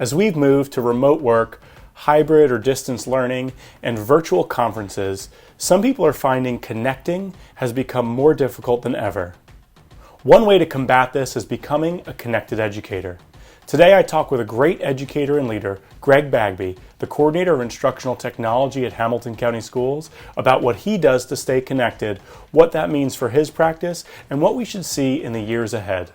As we've moved to remote work, hybrid or distance learning, and virtual conferences, some people are finding connecting has become more difficult than ever. One way to combat this is becoming a connected educator. Today I talk with a great educator and leader, Greg Bagby, the Coordinator of Instructional Technology at Hamilton County Schools, about what he does to stay connected, what that means for his practice, and what we should see in the years ahead.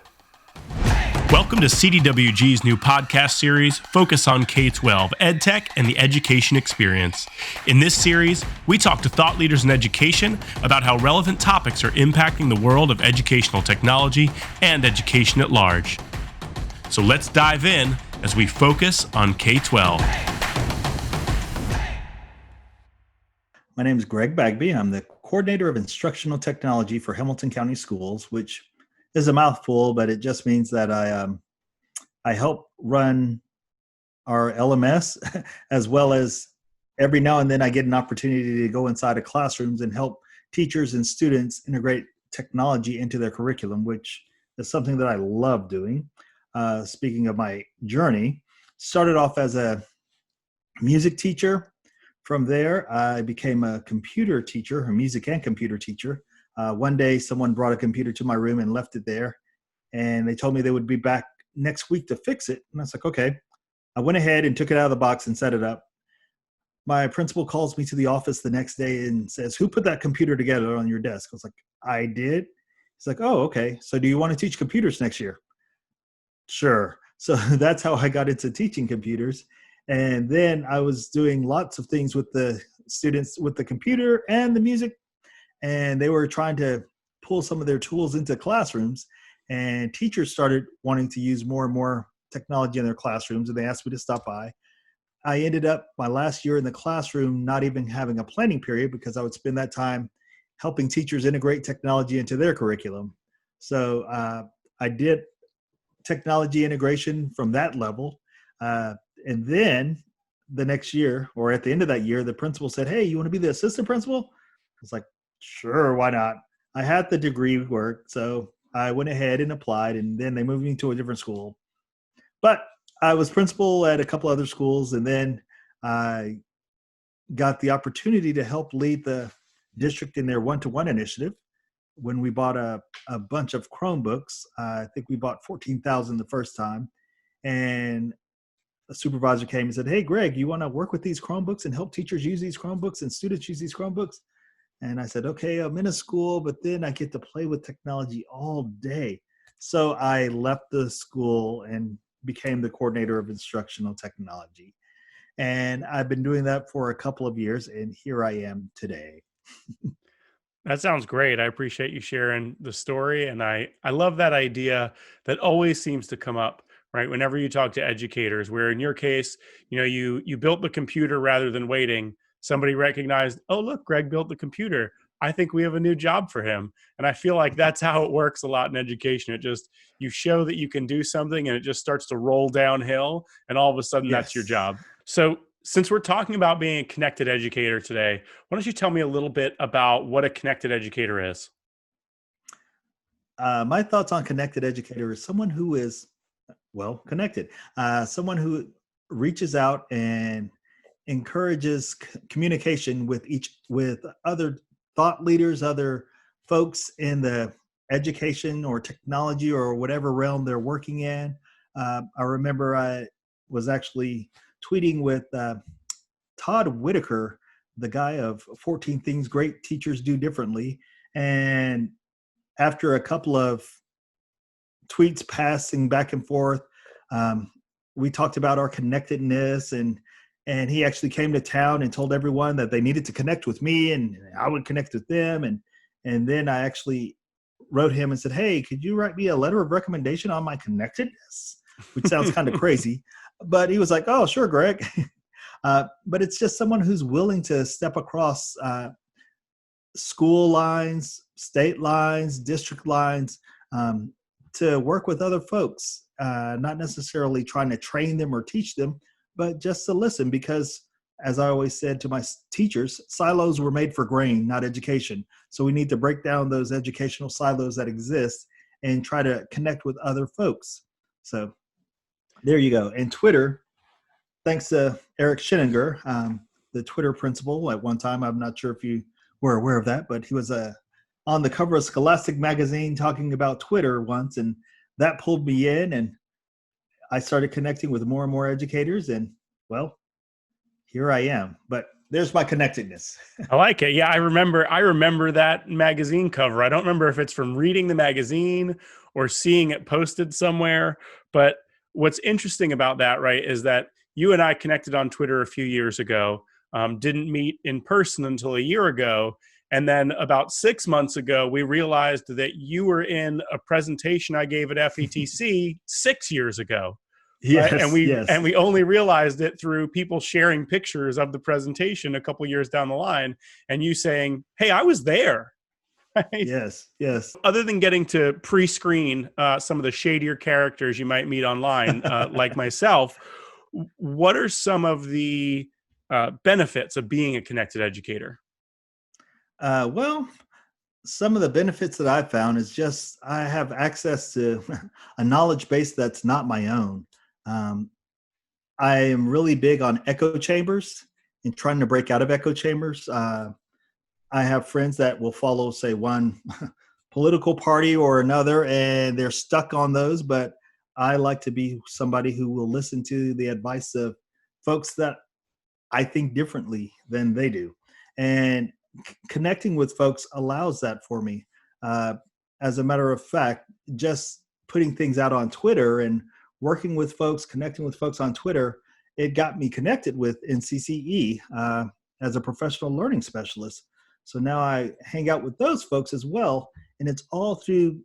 Welcome to CDWG's new podcast series, Focus on K-12, EdTech, and the education experience. In this series, we talk to thought leaders in education about how relevant topics are impacting the world of educational technology and education at large. So let's dive in as we focus on K-12. My name is Greg Bagby. I'm the Coordinator of Instructional Technology for Hamilton County Schools, which is a mouthful, but it just means that I help run our LMS as well as every now and then I get an opportunity to go inside of classrooms and help teachers and students integrate technology into their curriculum, which is something that I love doing. Speaking of my journey, started off as a music teacher. From there, I became a computer teacher, a music and computer teacher. One day, someone brought a computer to my room and left it there, and they told me they would be back next week to fix it. And I was like, okay. I went ahead and took it out of the box and set it up. My principal calls me to the office the next day and says, "Who put that computer together on your desk?" I was like, "I did." He's like, "Oh, okay. So do you want to teach computers next year?" Sure. So that's how I got into teaching computers. And then I was doing lots of things with the students with the computer and the music. And they were trying to pull some of their tools into classrooms. And teachers started wanting to use more and more technology in their classrooms. And they asked me to stop by. I ended up my last year in the classroom not even having a planning period because I would spend that time helping teachers integrate technology into their curriculum. So I did technology integration from that level. And then the next year, or at the end of that year, the principal said, "Hey, you want to be the assistant principal?" I was like, "Sure, why not?" I had the degree work, so I went ahead and applied, and then they moved me to a different school. But I was principal at a couple other schools, and then I got the opportunity to help lead the district in their one-to-one initiative. When we bought a bunch of Chromebooks, I think we bought 14,000 the first time. And a supervisor came and said, "Hey, Greg, you want to work with these Chromebooks and help teachers use these Chromebooks and students use these Chromebooks?" And I said, "Okay, I'm in a school, but then I get to play with technology all day." So I left the school and became the Coordinator of Instructional Technology. And I've been doing that for a couple of years, and here I am today. That sounds great. I appreciate you sharing the story. And I love that idea that always seems to come up, right? Whenever you talk to educators, where in your case, you built the computer rather than waiting. Somebody recognized, "Oh, look, Greg built the computer. I think we have a new job for him." And I feel like that's how it works a lot in education. It just, you show that you can do something and it just starts to roll downhill. And all of a sudden that's your Yes. job. So since we're talking about being a connected educator today, why don't you tell me a little bit about what a connected educator is? My thoughts on connected educator is someone who is, well, connected, someone who reaches out and encourages communication with other thought leaders, other folks in the education or technology or whatever realm they're working in. I remember I was actually tweeting with Todd Whitaker, the guy of 14 Things Great Teachers Do Differently. And after a couple of tweets passing back and forth, we talked about our connectedness, and he actually came to town and told everyone that they needed to connect with me and I would connect with them. And then I actually wrote him and said, "Hey, could you write me a letter of recommendation on my connectedness?" Which sounds kind of crazy, but he was like, "Oh, sure, Greg." But it's just someone who's willing to step across school lines, state lines, district lines, to work with other folks, not necessarily trying to train them or teach them, but just to listen. Because as I always said to my teachers, silos were made for grain, not education. So we need to break down those educational silos that exist and try to connect with other folks. So there you go. And Twitter thanks to Eric Schinninger, the Twitter principal at one time. I'm not sure if you were aware of that, but he was on the cover of Scholastic magazine talking about Twitter once, and that pulled me in, and I started connecting with more and more educators, and well, here I am. But there's my connectedness. I like it. Yeah, I remember that magazine cover. I don't remember if it's from reading the magazine or seeing it posted somewhere, but what's interesting about that, right, is that you and I connected on Twitter a few years ago, didn't meet in person until a year ago, and then about 6 months ago, we realized that you were in a presentation I gave at FETC 6 years ago. Right. And Yes, we yes, and we only realized it through people sharing pictures of the presentation a couple years down the line, and you saying, "Hey, I was there." Right? yes, yes. Other than getting to pre-screen some of the shadier characters you might meet online, like myself, what are some of the benefits of being a connected educator? Well, some of the benefits that I've found is just I have access to a knowledge base that's not my own. Um, I am really big on echo chambers and trying to break out of echo chambers. I have friends that will follow, say, one political party or another, and they're stuck on those. But I like to be somebody who will listen to the advice of folks that I think differently than they do. And connecting with folks allows that for me. Uh, as a matter of fact, just putting things out on Twitter and working with folks, connecting with folks on Twitter, it got me connected with NCCE as a professional learning specialist. So now I hang out with those folks as well. And it's all through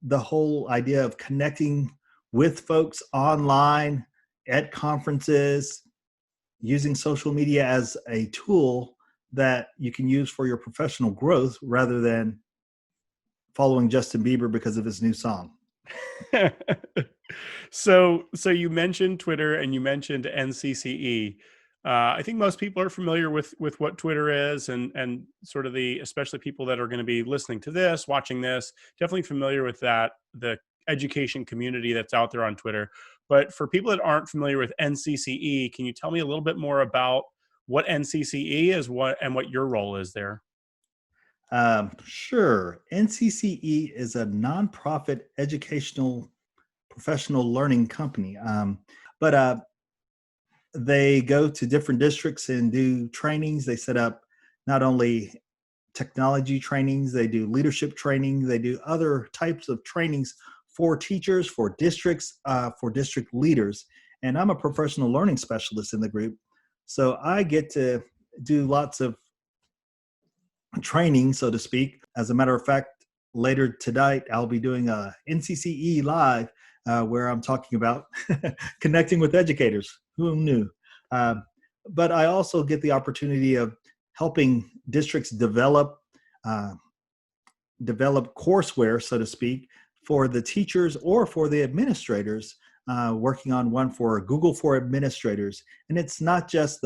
the whole idea of connecting with folks online at conferences, using social media as a tool that you can use for your professional growth rather than following Justin Bieber because of his new song. So you mentioned Twitter and you mentioned NCCE. I think most people are familiar with what Twitter is, and sort of especially people that are going to be listening to this, watching this, definitely familiar with that, the education community that's out there on Twitter. But for people that aren't familiar with NCCE, can you tell me a little bit more about what NCCE is, what your role is there? Sure. NCCE is a nonprofit educational professional learning company. But they go to different districts and do trainings. They set up not only technology trainings, they do leadership training, they do other types of trainings for teachers, for districts, for district leaders. And I'm a professional learning specialist in the group. So I get to do lots of training, so to speak. As a matter of fact, later tonight, I'll be doing a NCCE Live where I'm talking about connecting with educators. Who knew? Um, but I also get the opportunity of helping districts uh, develop courseware, so to speak, for the teachers or for the administrators, working on one for Google for administrators. And it's not just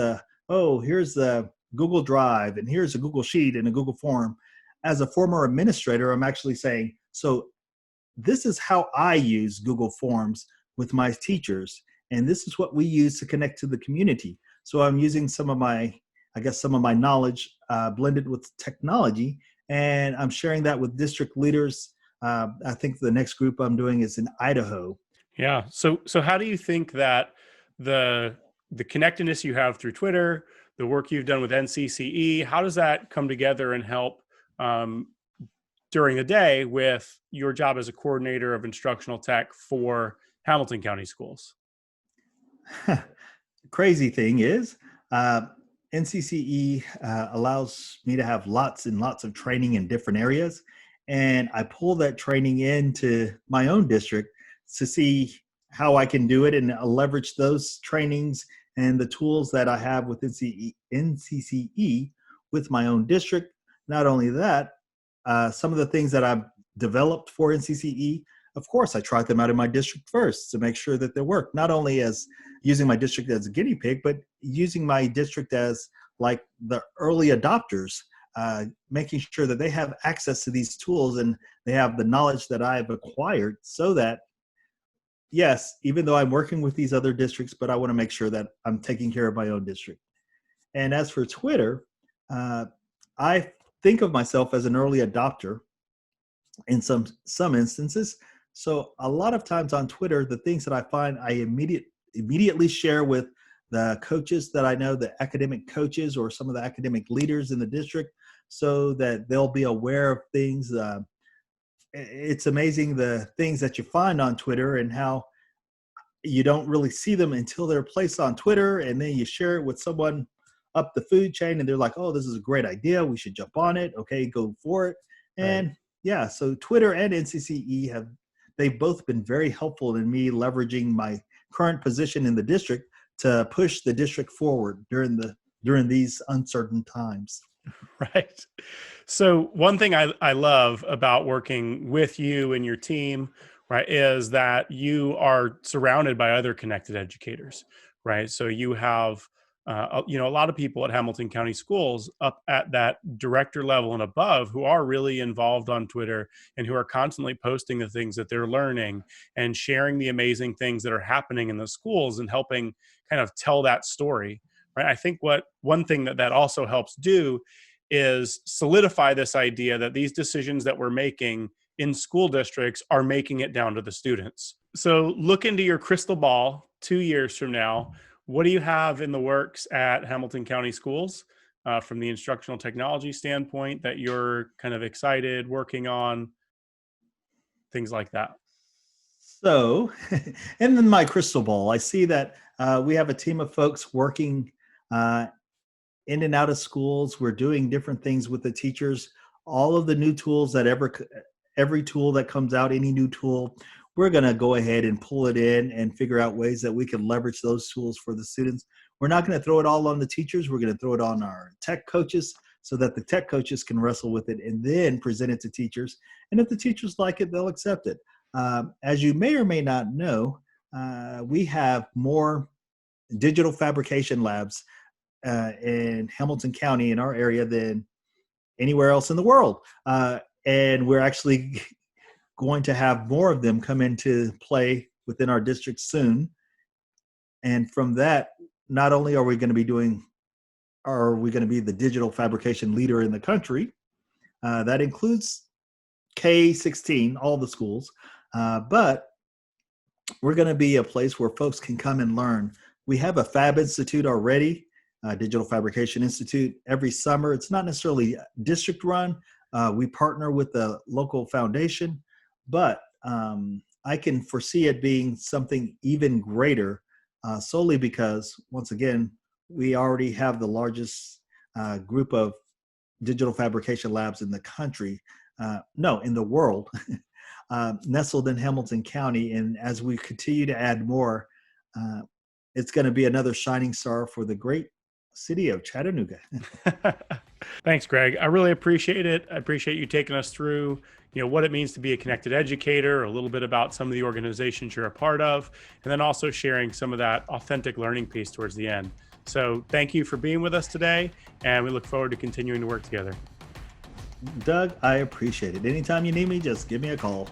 here's the Google Drive and here's a Google Sheet and a Google Form. As a former administrator, I'm actually saying, so this is how I use Google Forms with my teachers, and this is what we use to connect to the community. So I'm using some of my knowledge blended with technology, and I'm sharing that with district leaders. I think the next group I'm doing is in Idaho. Yeah. So how do you think that the connectedness you have through Twitter, the work you've done with NCCE, how does that come together and help um, during the day with your job as a coordinator of instructional tech for Hamilton County Schools? Crazy thing is, uh, NCCE allows me to have lots and lots of training in different areas. And I pull that training into my own district to see how I can do it and leverage those trainings and the tools that I have with NCCE with my own district. Not only that, some of the things that I've developed for NCCE, of course, I tried them out in my district first to make sure that they work, not only as using my district as a guinea pig, but using my district as like the early adopters, making sure that they have access to these tools and they have the knowledge that I've acquired so that yes, even though I'm working with these other districts, but I want to make sure that I'm taking care of my own district. And as for Twitter, uh, I think of myself as an early adopter in some instances. So a lot of times on Twitter, the things that I find I immediately share with the coaches that I know, the academic coaches or some of the academic leaders in the district, so that they'll be aware of things. It's amazing the things that you find on Twitter and how you don't really see them until they're placed on Twitter, and then you share it with someone up the food chain and they're like, oh, this is a great idea, we should jump on it, okay, go for it. Right. And yeah, so Twitter and NCCE they've both been very helpful in me leveraging my current position in the district to push the district forward during these uncertain times. Right. So one thing I love about working with you and your team, right, is that you are surrounded by other connected educators, right? So you have, a lot of people at Hamilton County Schools up at that director level and above who are really involved on Twitter and who are constantly posting the things that they're learning and sharing the amazing things that are happening in the schools and helping kind of tell that story, right? I think one thing that also helps do is solidify this idea that these decisions that we're making in school districts are making it down to the students. So look into your crystal ball 2 years from now. What do you have in the works at Hamilton County Schools from the instructional technology standpoint that you're kind of excited working on, things like that? So, and in my crystal ball, I see that we have a team of folks working uh, in and out of schools. We're doing different things with the teachers. All of the new tools every tool that comes out, any new tool, we're going to go ahead and pull it in and figure out ways that we can leverage those tools for the students. We're not going to throw it all on the teachers. We're going to throw it on our tech coaches so that the tech coaches can wrestle with it and then present it to teachers. And if the teachers like it, they'll accept it. As you may or may not know, we have more digital fabrication labs in Hamilton County in our area than anywhere else in the world. And we're actually going to have more of them come into play within our district soon. And from that, not only are we going to be the digital fabrication leader in the country, that includes K-16, all the schools, but we're going to be a place where folks can come and learn. We have a Fab Institute already, Digital Fabrication Institute, every summer. It's not necessarily district run. We partner with the local foundation, but I can foresee it being something even greater solely because, once again, we already have the largest group of digital fabrication labs in the country, in the world, nestled in Hamilton County. And as we continue to add more, it's going to be another shining star for the great city of Chattanooga. Thanks, Greg. I really appreciate it. I appreciate you taking us through, what it means to be a connected educator, a little bit about some of the organizations you're a part of, and then also sharing some of that authentic learning piece towards the end. So thank you for being with us today, and we look forward to continuing to work together. Doug, I appreciate it. Anytime you need me, just give me a call.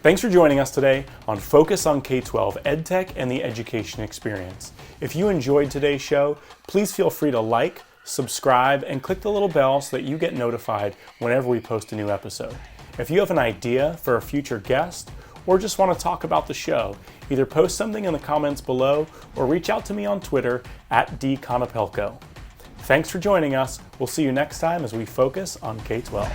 Thanks for joining us today on Focus on K-12 EdTech and the Education Experience. If you enjoyed today's show, please feel free to like, subscribe, and click the little bell so that you get notified whenever we post a new episode. If you have an idea for a future guest or just want to talk about the show, either post something in the comments below or reach out to me on Twitter @dconopelco. Thanks for joining us. We'll see you next time as we focus on K-12.